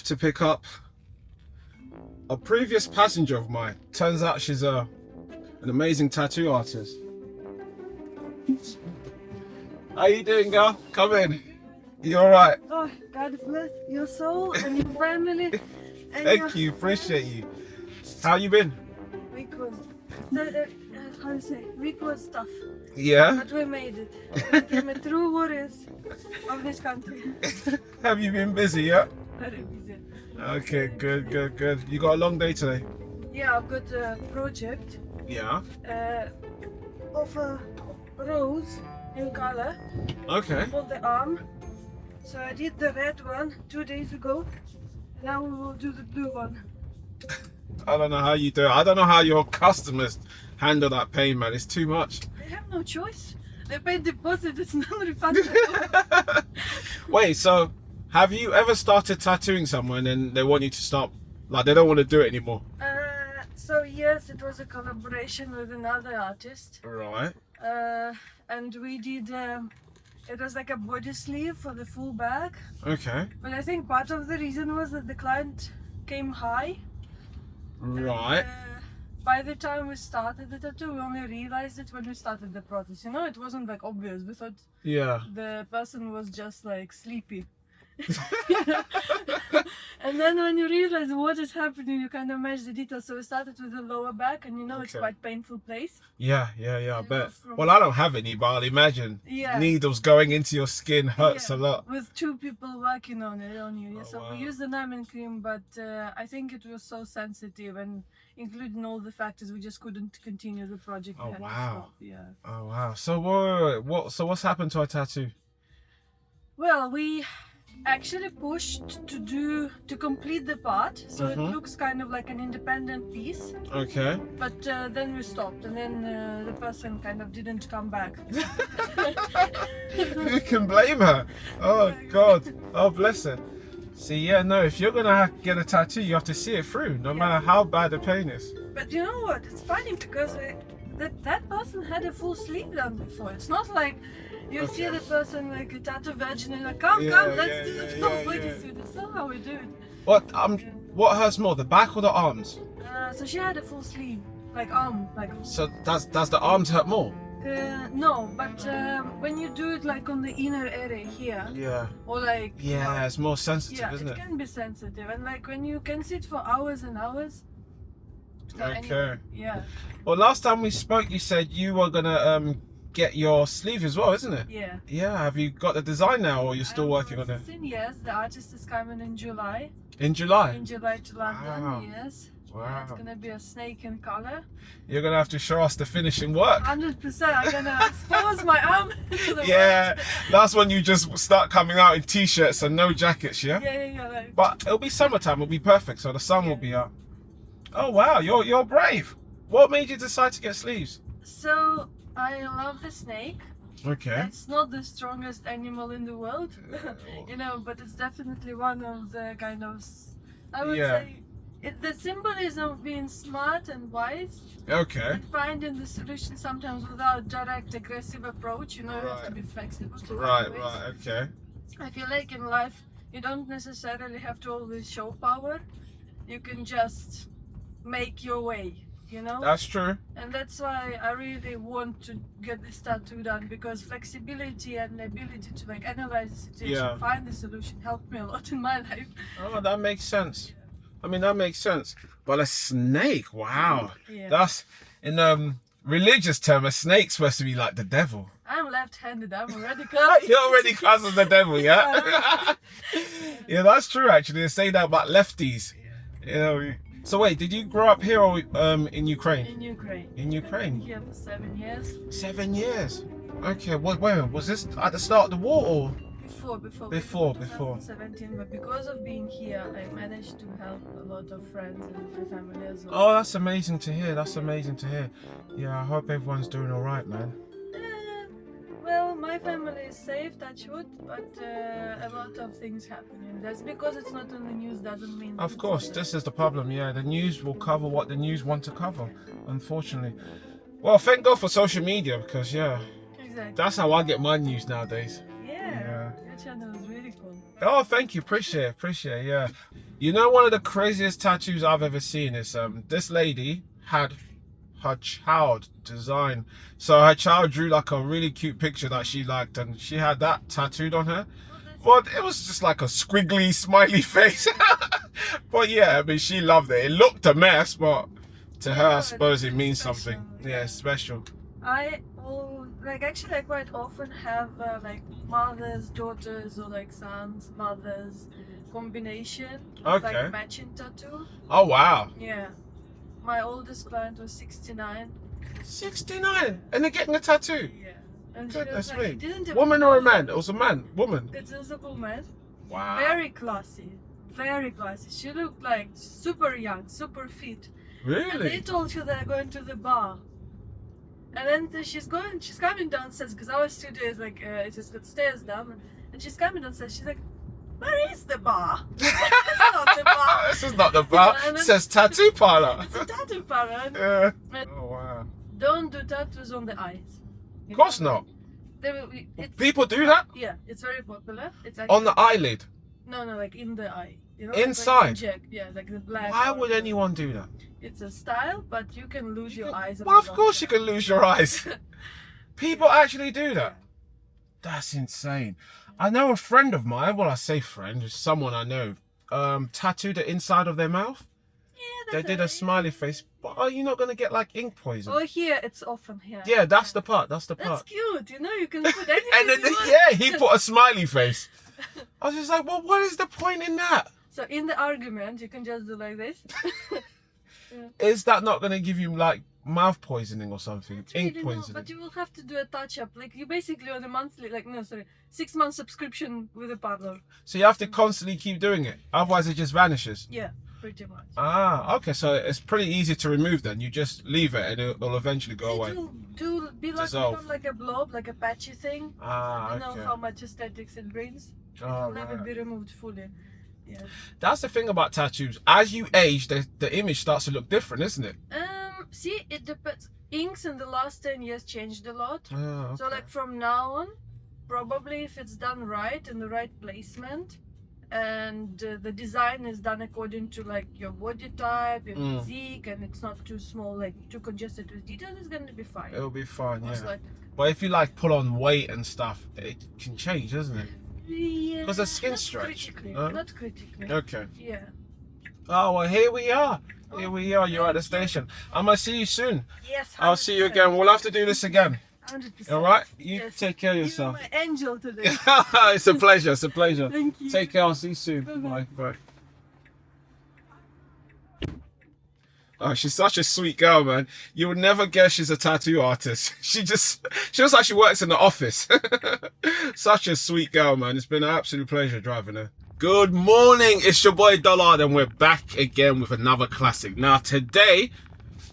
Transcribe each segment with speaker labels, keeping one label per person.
Speaker 1: to pick up a previous passenger of mine. Turns out she's an amazing tattoo artist. How you doing, girl? Come in. You alright?
Speaker 2: Oh, God bless your soul and your family. And
Speaker 1: Thank you, appreciate you. How you been?
Speaker 2: Week was, how to say, week was tough,
Speaker 1: Yeah?
Speaker 2: but we made it. We became a true warriors of this country.
Speaker 1: Have you been busy, yeah?
Speaker 2: Very busy.
Speaker 1: Okay, good. You got a long day today?
Speaker 2: Yeah, I've got a project
Speaker 1: Yeah.
Speaker 2: of a rose in color
Speaker 1: Okay.
Speaker 2: for the arm. So I did the red one 2 days ago. Now we will do the blue one.
Speaker 1: I don't know how you do it. I don't know how your customers handle that pain, man. It's too much.
Speaker 2: They have no choice. They paid deposit, it's non-refundable.
Speaker 1: Wait, so have you ever started tattooing someone and they want you to stop? Like, they don't want to do it anymore?
Speaker 2: So yes, it was a collaboration with another artist.
Speaker 1: Right.
Speaker 2: And we did, it was like a body sleeve for the full back.
Speaker 1: Okay.
Speaker 2: But I think part of the reason was that the client came high.
Speaker 1: Right.
Speaker 2: And, by the time we started the tattoo, we only realized it when we started the process. You know, it wasn't like obvious. We thought
Speaker 1: Yeah.
Speaker 2: the person was just like sleepy. And then when you realize what is happening, you kind of match the details. So we started with the lower back, and you know it's
Speaker 1: Okay.
Speaker 2: quite painful place.
Speaker 1: Yeah, I
Speaker 2: You
Speaker 1: bet.
Speaker 2: know, from-
Speaker 1: Well, I don't have any, but I'll imagine
Speaker 2: Yeah.
Speaker 1: needles going into your skin hurts
Speaker 2: Yeah,
Speaker 1: a lot.
Speaker 2: with 2 people working on it on you. Yeah,
Speaker 1: Oh,
Speaker 2: so
Speaker 1: wow.
Speaker 2: we used the diamond cream, but I think it was so sensitive, and including all the factors, we just couldn't continue the project. We
Speaker 1: Oh,
Speaker 2: had to
Speaker 1: wow.
Speaker 2: stop, yeah.
Speaker 1: Oh wow. So what? So what's happened to our tattoo?
Speaker 2: Well, we actually pushed to complete the part, so it
Speaker 1: Mhm.
Speaker 2: looks kind of like an independent piece.
Speaker 1: Okay.
Speaker 2: But then we stopped, and then the person kind of didn't come back.
Speaker 1: Who can blame her? Oh God. Oh bless her. See, yeah, no. If you're gonna get a tattoo, you have to see it through, no
Speaker 2: Yeah.
Speaker 1: matter how bad the pain is.
Speaker 2: But you know what? It's funny because that person had a full sleeve done before. It's not like you see
Speaker 1: Okay.
Speaker 2: the person like a tattoo veg and you're like, come,
Speaker 1: Yeah,
Speaker 2: let's
Speaker 1: yeah,
Speaker 2: do
Speaker 1: yeah,
Speaker 2: the
Speaker 1: yeah,
Speaker 2: full body
Speaker 1: yeah.
Speaker 2: suit. That's not how we do it.
Speaker 1: What hurts more, the back or the arms?
Speaker 2: So she had a full sleeve, like arm, like.
Speaker 1: So does the arms hurt more?
Speaker 2: No, but when you do it like on the inner area here,
Speaker 1: Yeah.
Speaker 2: or like.
Speaker 1: Yeah, it's more sensitive,
Speaker 2: Yeah,
Speaker 1: isn't
Speaker 2: it
Speaker 1: it?
Speaker 2: can be sensitive, and like when you can sit for hours and hours. So
Speaker 1: Okay.
Speaker 2: anyway, yeah,
Speaker 1: Well, last time we spoke, you said you were gonna get your sleeve as well, isn't it?
Speaker 2: yeah.
Speaker 1: Yeah. Have you got the design now, or you're still working on it?
Speaker 2: Yes, the artist is coming in July.
Speaker 1: In July.
Speaker 2: In July to London,
Speaker 1: Wow.
Speaker 2: yes.
Speaker 1: Wow.
Speaker 2: It's gonna be a snake in color.
Speaker 1: You're gonna have to show us the finishing work.
Speaker 2: 100%. I'm gonna expose my arm to the
Speaker 1: Yeah,
Speaker 2: world.
Speaker 1: that's when you just start coming out in t-shirts and no jackets, yeah?
Speaker 2: Yeah. Like,
Speaker 1: But it'll be summertime, it'll be perfect, so the sun will be out. Oh wow, you're brave. What made you decide to get sleeves?
Speaker 2: so I love the snake.
Speaker 1: Okay.
Speaker 2: It's not the strongest animal in the world, you know, but it's definitely one of the kind of, I would
Speaker 1: Yeah.
Speaker 2: say, the symbolism of being smart and wise,
Speaker 1: Okay.
Speaker 2: and finding the solution sometimes without direct aggressive approach. You know, you have to
Speaker 1: Right.
Speaker 2: be flexible. To
Speaker 1: Right,
Speaker 2: find ways.
Speaker 1: right, okay.
Speaker 2: I feel like in life, you don't necessarily have to always show power. You can just make your way, you know?
Speaker 1: That's true.
Speaker 2: And that's why I really want to get this tattoo done, because flexibility and the ability to like analyze the situation,
Speaker 1: Yeah.
Speaker 2: find the solution helped me a lot in my life.
Speaker 1: Oh, that makes sense. I mean, that makes sense. But a snake, wow.
Speaker 2: Yeah.
Speaker 1: That's, in religious term, a snake's supposed to be like the devil.
Speaker 2: I'm left-handed, I'm already cursed.
Speaker 1: You're already classed as the devil, yeah? Yeah, that's true, actually. They say that about lefties. You know. So wait, did you grow up here or in Ukraine?
Speaker 2: In Ukraine.
Speaker 1: In Ukraine?
Speaker 2: Here for 7 years.
Speaker 1: 7 years. Okay, where was this at the start of the war or?
Speaker 2: Before
Speaker 1: Before.
Speaker 2: 2017, but because of being here, I managed to help a lot of friends and my family as well.
Speaker 1: Oh, that's amazing to hear. That's amazing to hear. Yeah, I hope everyone's doing all right, man.
Speaker 2: Well, my family is safe, touch wood, but a lot of things happening. That's because it's not on the news doesn't mean.
Speaker 1: Of
Speaker 2: it's
Speaker 1: course,
Speaker 2: not.
Speaker 1: this is the problem. Yeah, the news will cover what the news want to cover, unfortunately. Well, thank God for social media because, yeah,
Speaker 2: Exactly.
Speaker 1: that's how I get my news nowadays.
Speaker 2: Yeah.
Speaker 1: Yeah.
Speaker 2: Your channel is really cool.
Speaker 1: Oh, thank you. Appreciate it. Yeah. You know, one of the craziest tattoos I've ever seen is this lady had her child design. So her child drew like a really cute picture that she liked, and she had that tattooed on her. Well, it was just like a squiggly, smiley face. But yeah, I mean, she loved it. It looked a mess, but to her, I suppose it means something. Yeah, it's special.
Speaker 2: I quite often have like mothers, daughters, or like sons, mothers combination.
Speaker 1: Okay.
Speaker 2: Like matching tattoo.
Speaker 1: Oh, wow.
Speaker 2: Yeah. My oldest client was 69.
Speaker 1: 69? And they're getting a tattoo?
Speaker 2: Yeah. And
Speaker 1: Goodness
Speaker 2: she
Speaker 1: me.
Speaker 2: was like, didn't
Speaker 1: Woman or a man? It was a man. Woman.
Speaker 2: It was a woman.
Speaker 1: Wow.
Speaker 2: Very classy. Very classy. She looked like super young, super fit.
Speaker 1: Really?
Speaker 2: And they told her they're going to the bar. And then she's coming downstairs because our studio is like, it has got stairs down. And she's coming downstairs. She's like, where is the bar? It's not the bar.
Speaker 1: This is not the bar. It says tattoo parlor.
Speaker 2: It's a tattoo parlor.
Speaker 1: Yeah.
Speaker 2: And
Speaker 1: Oh, wow.
Speaker 2: don't do tattoos on the eyes.
Speaker 1: Of course not. People do that?
Speaker 2: Yeah, it's very popular. It's
Speaker 1: On the eyelid?
Speaker 2: No, like in the eye. You know,
Speaker 1: Inside?
Speaker 2: Like yeah, like the black.
Speaker 1: Why would anyone do that?
Speaker 2: It's a style, but you can lose your eyes.
Speaker 1: Well, of course you can lose your eyes. People actually do that. That's insane. I know a friend of mine, well, I say friend, it's someone I know, tattooed the inside of their mouth.
Speaker 2: Yeah,
Speaker 1: They did a smiley face, but are you not going to get like ink poison?
Speaker 2: Oh, here, it's often here.
Speaker 1: Yeah, that's the part, that's the
Speaker 2: That's
Speaker 1: part.
Speaker 2: cute, you know, you can put anything
Speaker 1: And then,
Speaker 2: you want.
Speaker 1: yeah, he put a smiley face. I was just like, well, what is the point in that?
Speaker 2: So in the argument, you can just do like this.
Speaker 1: Is that not going to give you like mouth poisoning or something? Ink
Speaker 2: No,
Speaker 1: poisoning?
Speaker 2: but you will have to do a touch-up. Like, you basically on a monthly, 6-month subscription with a parlor.
Speaker 1: So you have to constantly keep doing it, otherwise it just vanishes.
Speaker 2: Yeah, pretty much.
Speaker 1: Ah, okay, so it's pretty easy to remove then. You just leave it and it'll eventually go away.
Speaker 2: It will be like,
Speaker 1: Dissolve.
Speaker 2: become like a blob, like a patchy thing.
Speaker 1: Ah,
Speaker 2: You know
Speaker 1: okay.
Speaker 2: how much aesthetics it brings. It
Speaker 1: Oh,
Speaker 2: will never
Speaker 1: right.
Speaker 2: be removed fully. Yeah.
Speaker 1: That's the thing about tattoos. As you age, the image starts to look different, isn't it?
Speaker 2: See, it depends. Inks in the last 10 years changed a lot.
Speaker 1: Oh, okay.
Speaker 2: So like from now on, probably if it's done right in the right placement, and the design is done according to like your body type, your physique, and it's not too small, like too congested with details, it's going to be fine.
Speaker 1: It'll be fine,
Speaker 2: Most
Speaker 1: yeah.
Speaker 2: likely.
Speaker 1: But if you like put on weight and stuff, it can change, doesn't it?
Speaker 2: Yeah,
Speaker 1: Because the skin
Speaker 2: not
Speaker 1: stretch.
Speaker 2: critically,
Speaker 1: Huh?
Speaker 2: not critically.
Speaker 1: Okay.
Speaker 2: Yeah.
Speaker 1: Oh, well, here we are. Here we are. You're at the station. I'm going to see you soon.
Speaker 2: Yes.
Speaker 1: I'll see you again. We'll have to do this again.
Speaker 2: 100%.
Speaker 1: All right? You
Speaker 2: Yes.
Speaker 1: take care of yourself.
Speaker 2: You're my angel today.
Speaker 1: It's a pleasure. It's a pleasure.
Speaker 2: Thank you.
Speaker 1: Take care. I'll see you soon.
Speaker 2: Bye-bye.
Speaker 1: Bye. Oh, she's such a sweet girl, man. You would never guess she's a tattoo artist. She looks like she works in the office. Such a sweet girl, man. It's been an absolute pleasure driving her. Good morning. It's your boy Dollard, and we're back again with another classic. Now, today,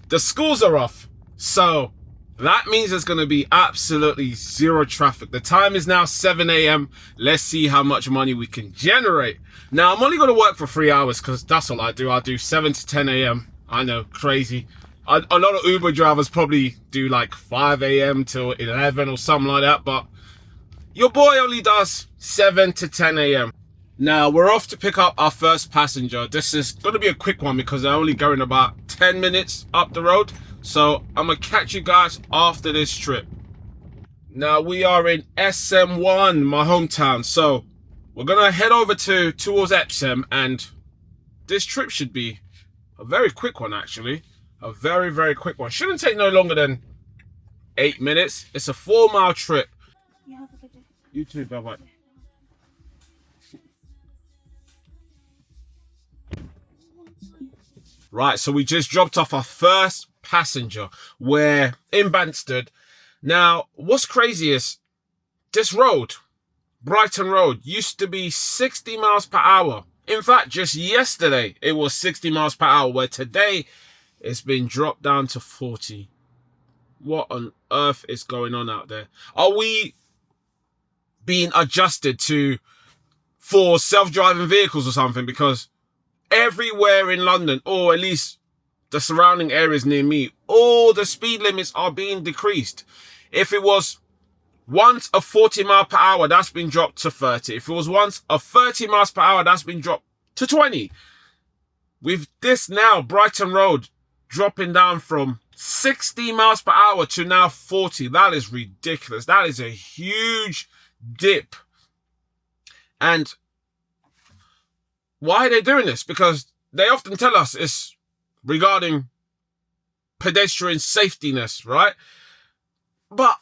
Speaker 1: the schools are off. So, that means there's going to be absolutely zero traffic. The time is now 7 a.m. Let's see how much money we can generate. Now, I'm only going to work for 3 hours because that's all I do. I do 7 to 10 a.m. I know, crazy. A lot of Uber drivers probably do like 5 a.m. till 11 or something like that. But your boy only does 7 to 10 a.m. Now, we're off to pick up our first passenger. This is going to be a quick one because they're only going about 10 minutes up the road. So I'm going to catch you guys after this trip. Now, we are in SM1, my hometown. So we're going to head over towards Epsom, and this trip should be a very quick one, actually. A very, very quick one. Shouldn't take no longer than 8 minutes. It's a 4-mile trip. You too, bye-bye. Right, so we just dropped off our first passenger. We're in Banstead. Now, what's crazy is this road, Brighton Road, used to be 60 miles per hour. In fact, just yesterday, it was 60 miles per hour, where today it's been dropped down to 40. What on earth is going on out there? Are we being adjusted for self-driving vehicles or something? Because everywhere in London, or at least the surrounding areas near me, all the speed limits are being decreased. If it was once a 40 mile per hour, that's been dropped to 30. If it was once a 30 miles per hour, that's been dropped to 20. With this now, Brighton Road dropping down from 60 miles per hour to now 40. That is ridiculous. That is a huge dip. And why are they doing this? Because they often tell us it's regarding pedestrian safetyness, right? But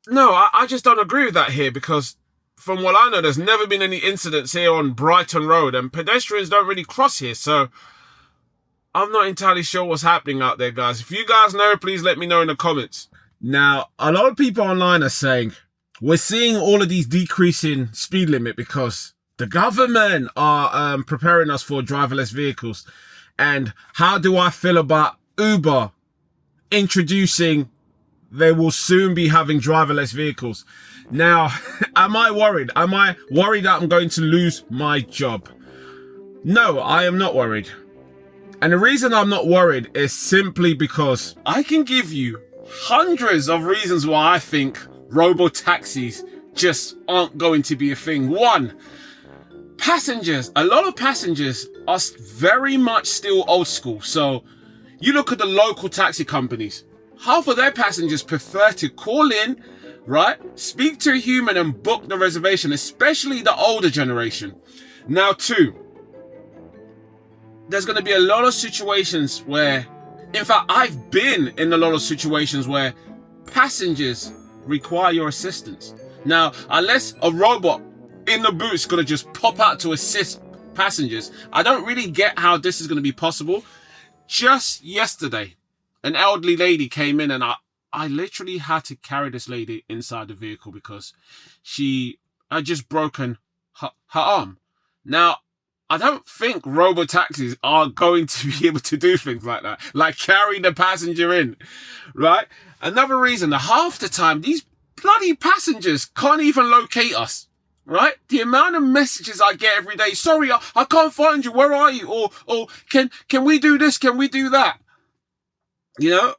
Speaker 1: no, I just don't agree with that here, because from what I know, there's never been any incidents here on Brighton Road, and pedestrians don't really cross here. So I'm not entirely sure what's happening out there, guys. If you guys know, please let me know in the comments. Now, a lot of people online are saying we're seeing all of these decreasing speed limit because the government are preparing us for driverless vehicles. And how do I feel about Uber introducing they will soon be having driverless vehicles? Now, am I worried? Am I worried that I'm going to lose my job? No, I am not worried. And the reason I'm not worried is simply because I can give you hundreds of reasons why I think robo-taxis just aren't going to be a thing. One, passengers. A lot of passengers are very much still old school. So you look at the local taxi companies. Half of their passengers prefer to call in, right? Speak to a human and book the reservation, especially the older generation. Now, two, there's going to be a lot of situations where, in fact, I've been in a lot of situations where passengers require your assistance. Now, unless a robot in the boot is going to just pop out to assist passengers, I don't really get how this is going to be possible. Just yesterday, an elderly lady came in and I literally had to carry this lady inside the vehicle because she had just broken her arm. Now, I don't think robo-taxis are going to be able to do things like that, like carry the passenger in, right? Another reason, half the time, these bloody passengers can't even locate us, right? The amount of messages I get every day, sorry, I can't find you, where are you? Or can we do this, can we do that? You know,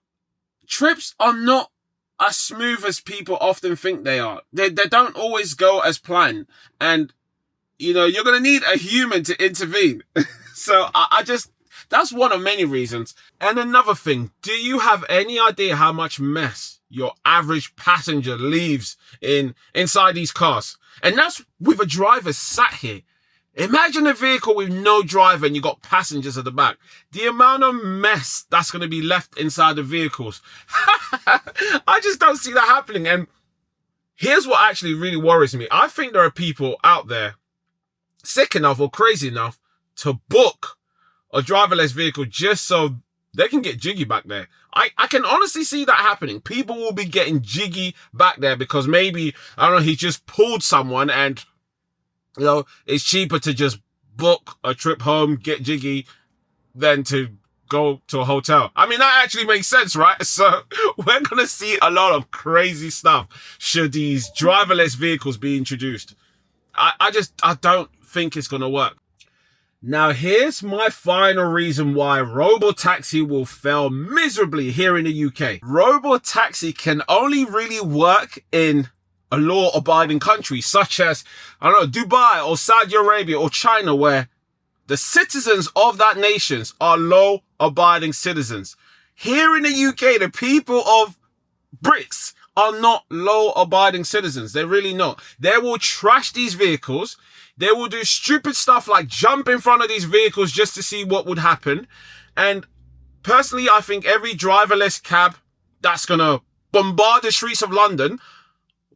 Speaker 1: trips are not as smooth as people often think they are. They don't always go as planned. And you know, you're going to need a human to intervene. So I just, that's one of many reasons. And another thing, do you have any idea how much mess your average passenger leaves inside these cars? And that's with a driver sat here. Imagine a vehicle with no driver and you got passengers at the back. The amount of mess that's going to be left inside the vehicles. I just don't see that happening. And here's what actually really worries me. I think there are people out there sick enough or crazy enough to book a driverless vehicle just so they can get jiggy back there. I can honestly see that happening. People will be getting jiggy back there because maybe, I don't know, he just pulled someone and, you know, it's cheaper to just book a trip home, get jiggy, than to go to a hotel. I mean, that actually makes sense, right? So we're going to see a lot of crazy stuff should these driverless vehicles be introduced. I don't think it's going to work. Now, here's my final reason why robo-taxi will fail miserably here in the UK. Robo-taxi can only really work in a law-abiding country such as, I don't know, Dubai or Saudi Arabia or China, where the citizens of that nation are law-abiding citizens. Here in the UK, the people of Brits are not law-abiding citizens. They're really not. They will trash these vehicles. They will do stupid stuff like jump in front of these vehicles just to see what would happen. And personally, I think every driverless cab that's going to bombard the streets of London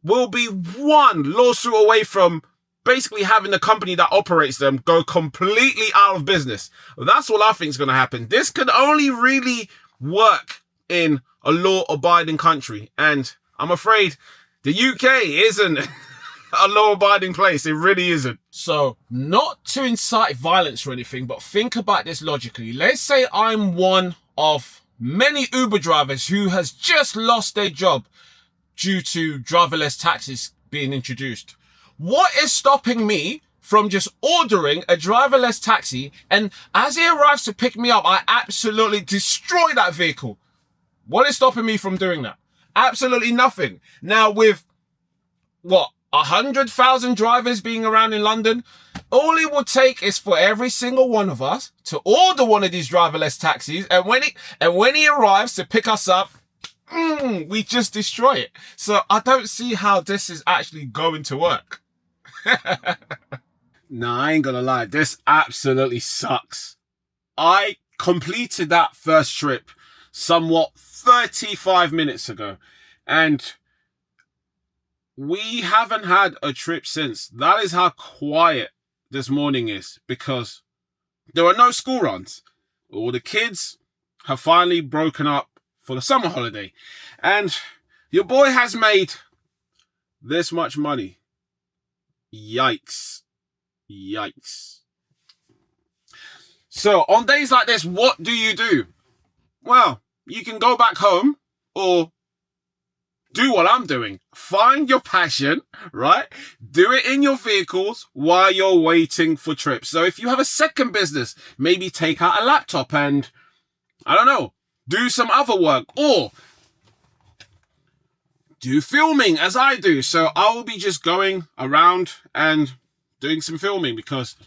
Speaker 1: will be one lawsuit away from basically having the company that operates them go completely out of business. That's what I think is going to happen. This can only really work in a law-abiding country. And I'm afraid the UK isn't a law-abiding place. It really isn't. So, not to incite violence or anything, but think about this logically. Let's say I'm one of many Uber drivers who has just lost their job due to driverless taxis being introduced. What is stopping me from just ordering a driverless taxi, and as he arrives to pick me up, I absolutely destroy that vehicle? What is stopping me from doing that? Absolutely nothing. Now, with 100,000 drivers being around in London, All it will take is for every single one of us to order one of these driverless taxis, and when he arrives to pick us up, we just destroy it. So I don't see how this is actually going to work. Nah, I ain't gonna lie, this absolutely sucks. I completed that first trip somewhat 35 minutes ago, and we haven't had a trip since. That is how quiet this morning is, because there are no school runs. All the kids have finally broken up for the summer holiday, and your boy has made this much money. Yikes. Yikes. So on days like this, what do? Well, you can go back home or do what I'm doing. Find your passion, right? Do it in your vehicles while you're waiting for trips. So if you have a second business, maybe take out a laptop and, I don't know, do some other work, or do filming as I do. So I will be just going around and doing some filming, because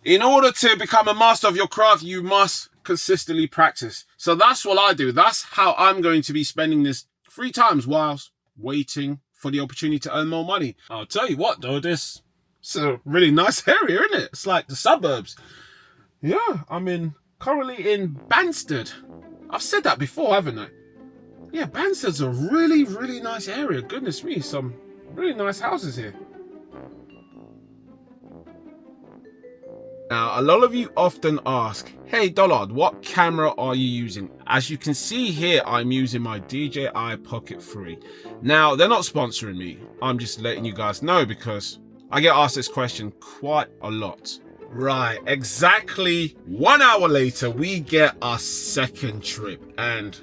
Speaker 1: in order to become a master of your craft, you must consistently practice. So that's what I do. That's how I'm going to be spending this free times whilst waiting for the opportunity to earn more money. I'll tell you what though, this is a really nice area, isn't it? It's like the suburbs. Yeah, I'm currently in Banstead. I've said that before, haven't I? Yeah, Banstead's a really, really nice area. Goodness me, some really nice houses here. Now, a lot of you often ask, hey Dollard, what camera are you using? As you can see here, I'm using my DJI Pocket 3. Now, they're not sponsoring me. I'm just letting you guys know because I get asked this question quite a lot. Right, exactly 1 hour later, we get our second trip and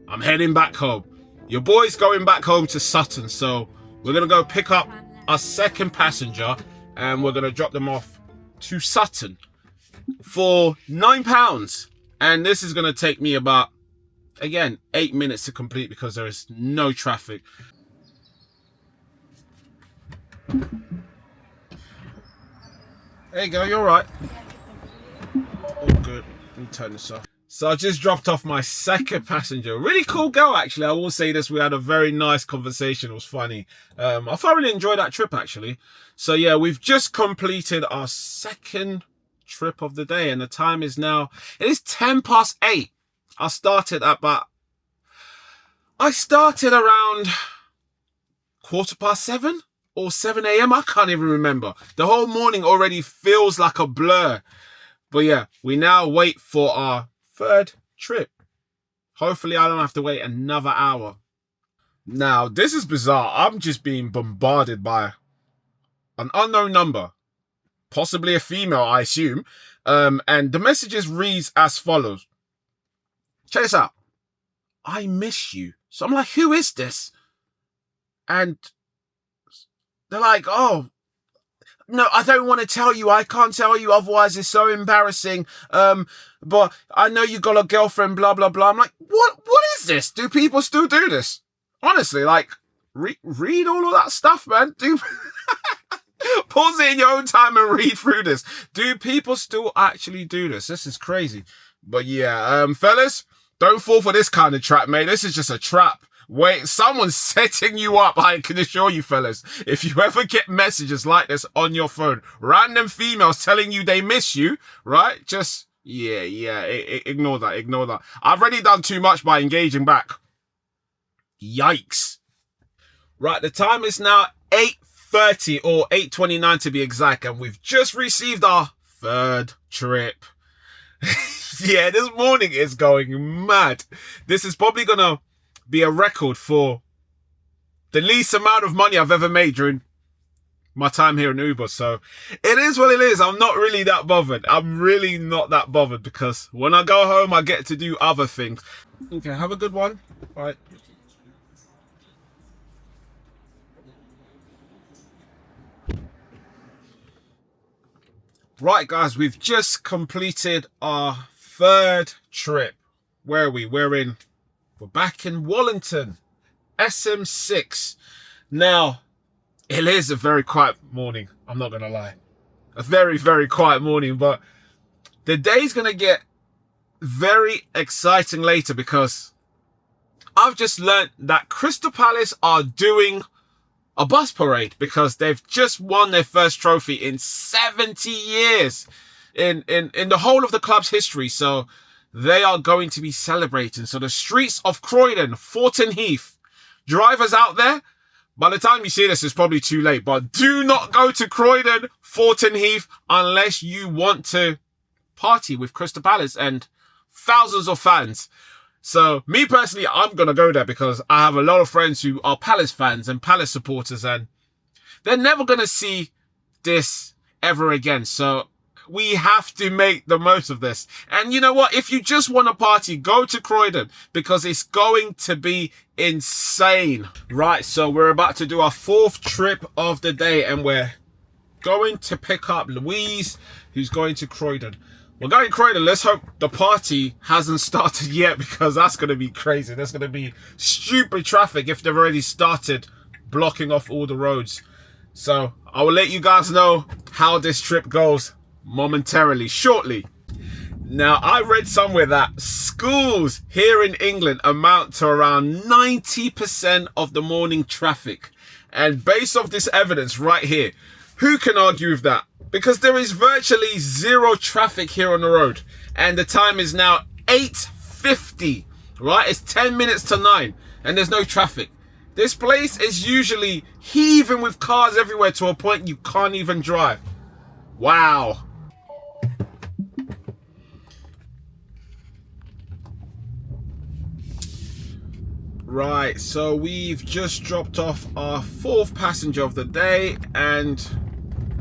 Speaker 1: I'm heading back home. Your boy's going back home to Sutton, so we're going to go pick up our second passenger and we're going to drop them off to Sutton for £9, and this is going to take me about, again, 8 minutes to complete because there is no traffic. There you go, you're all right. All good. Let me turn this off. So I just dropped off my second passenger. Really cool girl, actually. I will say this. We had a very nice conversation. It was funny. I thoroughly enjoyed that trip, actually. So yeah, we've just completed our second trip of the day. And the time is now, it is 8:10. I started around 7:15 or 7 a.m. I can't even remember. The whole morning already feels like a blur. But yeah, we now wait for our third trip. Hopefully I don't have to wait another hour. Now, this is bizarre. I'm just being bombarded by an unknown number. Possibly a female, I assume. And the messages reads as follows. Check this out. I miss you. So I'm like, who is this? And they're like, oh, no, I don't want to tell you. I can't tell you. Otherwise, it's so embarrassing. But I know you got a girlfriend, blah, blah, blah. I'm like, what is this? Do people still do this? Honestly, like, read all of that stuff, man. Pause it in your own time and read through this. Do people still actually do this? This is crazy. But yeah, fellas, don't fall for this kind of trap, mate. This is just a trap. Wait, someone's setting you up, I can assure you, fellas. If you ever get messages like this on your phone, random females telling you they miss you, right? Just, ignore that. I've already done too much by engaging back. Yikes. Right, the time is now 8:30 or 8:29 to be exact, and we've just received our third trip. Yeah, this morning is going mad. This is probably gonna be a record for the least amount of money I've ever made during my time here in Uber. So it is what it is. I'm not really that bothered. I'm really not that bothered because when I go home, I get to do other things. Okay, have a good one. All right. Right, guys, we've just completed our third trip. Where are we? We're back in Wallington, SM6. Now, it is a very quiet morning. I'm not gonna lie. A very, very quiet morning, but the day's gonna get very exciting later because I've just learned that Crystal Palace are doing a bus parade because they've just won their first trophy in 70 years in the whole of the club's history. So they are going to be celebrating. So the streets of Croydon, Fortin Heath, drivers out there, by the time you see this, it's probably too late, but do not go to Croydon, Fortin Heath, unless you want to party with Crystal Palace and thousands of fans. So me personally, I'm going to go there because I have a lot of friends who are Palace fans and Palace supporters, and they're never going to see this ever again. So we have to make the most of this. And you know what? If you just want to party, go to Croydon because it's going to be insane. Right, so we're about to do our 4th trip of the day and we're going to pick up Louise, who's going to Croydon. We're going to Croydon. Let's hope the party hasn't started yet because that's going to be crazy. There's going to be stupid traffic if they've already started blocking off all the roads. So I will let you guys know how this trip goes momentarily, shortly. Now, I read somewhere that schools here in England amount to around 90% of the morning traffic. And based off this evidence right here, who can argue with that? Because there is virtually zero traffic here on the road. And the time is now 8:50, right? It's 10 minutes to 9 and there's no traffic. This place is usually heaving with cars everywhere to a point you can't even drive. Wow. Right, so we've just dropped off our 4th passenger of the day and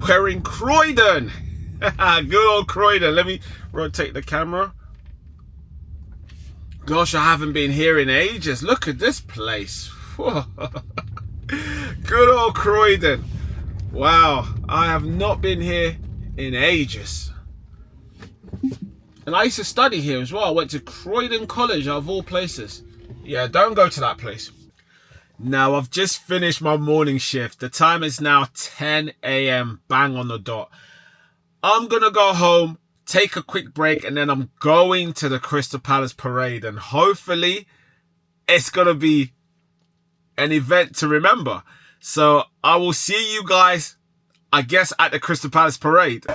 Speaker 1: we're in Croydon. Good old Croydon. Let me rotate the camera. Gosh, I haven't been here in ages. Look at this place. Good old Croydon. Wow, I have not been here in ages. And I used to study here as well. I went to Croydon College, out of all places. Yeah, don't go to that place. Now, I've just finished my morning shift. The time is now 10 a.m. bang on the dot. I'm going to go home, take a quick break, and then I'm going to the Crystal Palace parade. And hopefully, it's going to be an event to remember. So, I will see you guys, I guess, at the Crystal Palace parade.